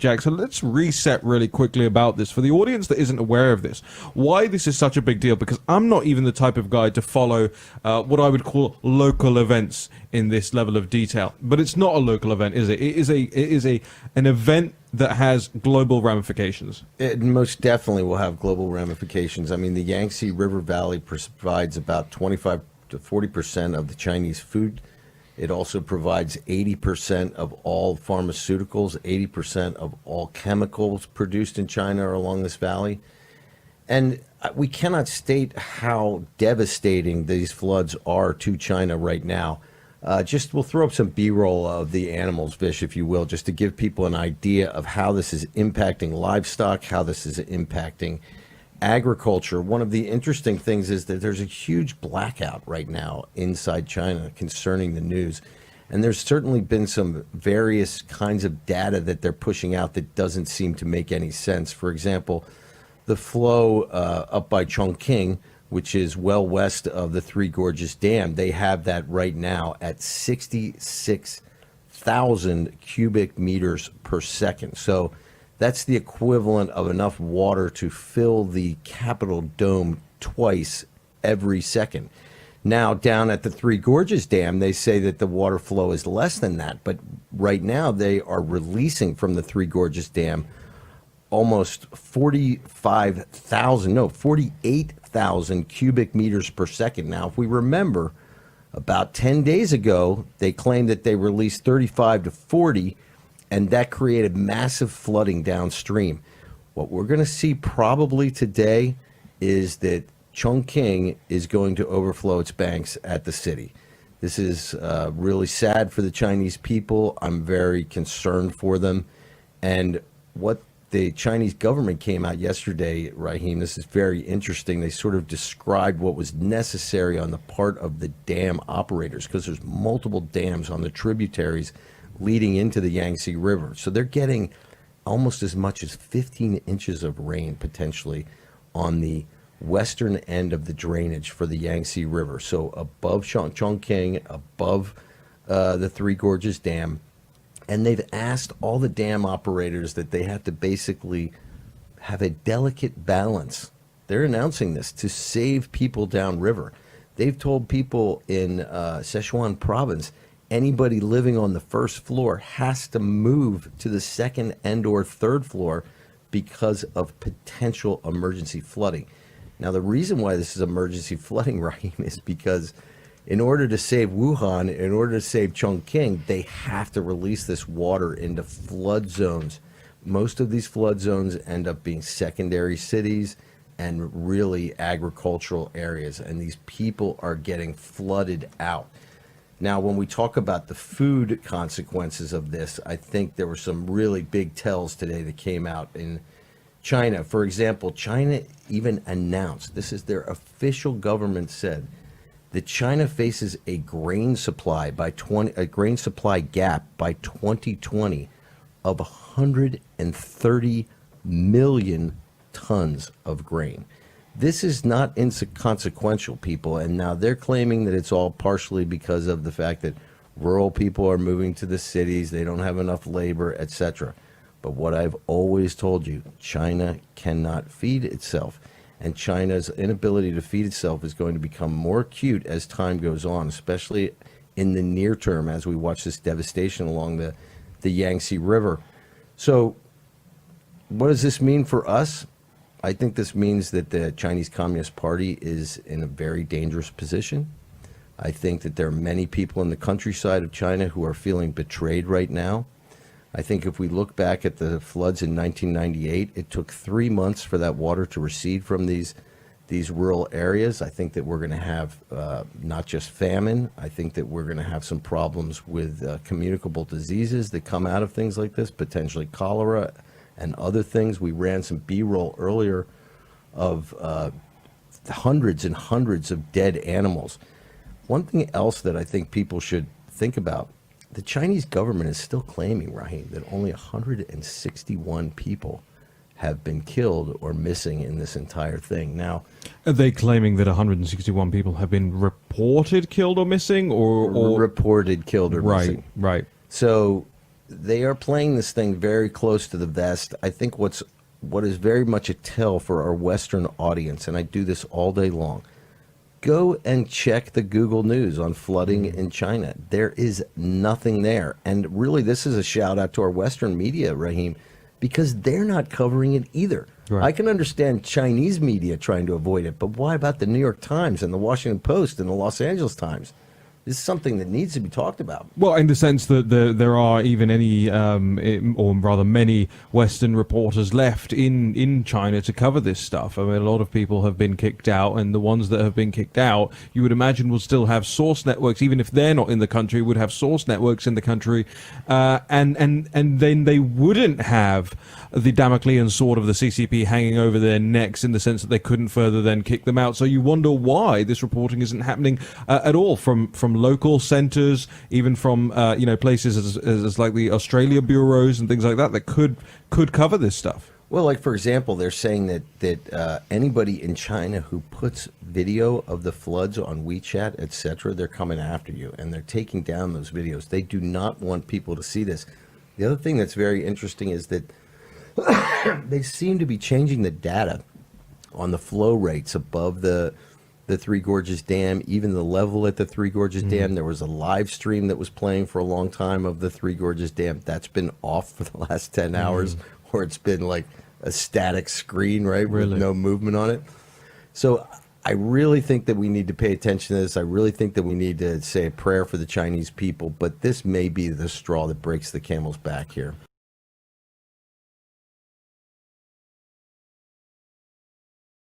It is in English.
Jack. So let's reset really quickly about this for the audience that isn't aware of this. Why this is such a big deal? Because I'm not even the type of guy to follow what I would call local events in this level of detail. But it's not a local event, is it? It is an event that has global ramifications. It most definitely will have global ramifications. I mean, the Yangtze River Valley provides about 25 to 40% of the Chinese food. It also provides 80% of all pharmaceuticals, 80% of all chemicals produced in China are along this valley. And we cannot state how devastating these floods are to China right now. We'll throw up some B-roll of the animals, Vish, if you will, just to give people an idea of how this is impacting livestock, how this is impacting agriculture. One of the interesting things is that there's a huge blackout right now inside China concerning the news. And there's certainly been some various kinds of data that they're pushing out that doesn't seem to make any sense. For example, the flow up by Chongqing, which is well west of the Three Gorges Dam, they have that right now at 66,000 cubic meters per second. So that's the equivalent of enough water to fill the Capitol Dome twice every second. Now, down at the Three Gorges Dam, they say that the water flow is less than that. But right now, they are releasing from the Three Gorges Dam almost 48,000 cubic meters per second. Now, if we remember, about 10 days ago, they claimed that they released 35 to 40, and that created massive flooding downstream. What we're going to see probably today is that Chongqing is going to overflow its banks at the city. This is really sad for the Chinese people. I'm very concerned for them. And what the Chinese government came out yesterday, Raheem, this is very interesting. They sort of described what was necessary on the part of the dam operators, because there's multiple dams on the tributaries leading into the Yangtze River. So they're getting almost as much as 15 inches of rain potentially on the western end of the drainage for the Yangtze River. So above Chongqing, above the Three Gorges Dam. And they've asked all the dam operators that they have to basically have a delicate balance. They're announcing this to save people downriver. They've told people in Sichuan province, anybody living on the first floor has to move to the second and or third floor because of potential emergency flooding. Now, the reason why this is emergency flooding, Raheem, is because in order to save Wuhan, in order to save Chongqing, they have to release this water into flood zones. Most of these flood zones end up being secondary cities and really agricultural areas, and these people are getting flooded out. Now, when we talk about the food consequences of this, I think there were some really big tells today that came out in China. For example, China even announced, this is their official government said, that China faces a grain supply gap by 2020 of 130 million tons of grain. This is not inconsequential, people, and now they're claiming that it's all partially because of the fact that rural people are moving to the cities, they don't have enough labor, etc. But what I've always told you, China cannot feed itself, and China's inability to feed itself is going to become more acute as time goes on, especially in the near term as we watch this devastation along the Yangtze River. So what does this mean for us? I think this means that the Chinese Communist Party is in a very dangerous position. I think that there are many people in the countryside of China who are feeling betrayed right now. I think if we look back at the floods in 1998, it took 3 months for that water to recede from these rural areas. I think that we're going to have not just famine. I think that we're going to have some problems with communicable diseases that come out of things like this, potentially cholera and other things. We ran some B-roll earlier of hundreds and hundreds of dead animals. One thing else that I think people should think about, the Chinese government is still claiming, Raheem, that only 161 people have been killed or missing in this entire thing. Now, are they claiming that 161 people have been reported killed or missing, or reported killed or missing? Right. So they are playing this thing very close to the vest. I think what is very much a tell for our Western audience, and I do this all day long. Go and check the Google News on flooding in China. There is nothing there. And really, this is a shout out to our Western media, Raheem, because they're not covering it either. Right. I can understand Chinese media trying to avoid it, but why about the New York Times and the Washington Post and the Los Angeles Times? This is something that needs to be talked about. Well, in the sense that there are even any, or rather many Western reporters left in China to cover this stuff. I mean, a lot of people have been kicked out, and the ones that have been kicked out, you would imagine will still have source networks, even if they're not in the country, would have source networks in the country, and then they wouldn't have the Damoclean sword of the CCP hanging over their necks in the sense that they couldn't further then kick them out. So you wonder why this reporting isn't happening at all from local centers, even from places as like the Australia bureaus and things like that could cover this stuff. Well, like for example, they're saying that anybody in China who puts video of the floods on WeChat, etc., they're coming after you and they're taking down those videos. They do not want people to see this. The other thing that's very interesting is that they seem to be changing the data on the flow rates above the Three Gorges Dam, even the level at the Three Gorges Dam. There was a live stream that was playing for a long time of the Three Gorges Dam. That's been off for the last 10 hours, or it's been like a static screen, right, Really? with no movement on it. So I really think that we need to pay attention to this. I really think that we need to say a prayer for the Chinese people, but this may be the straw that breaks the camel's back here.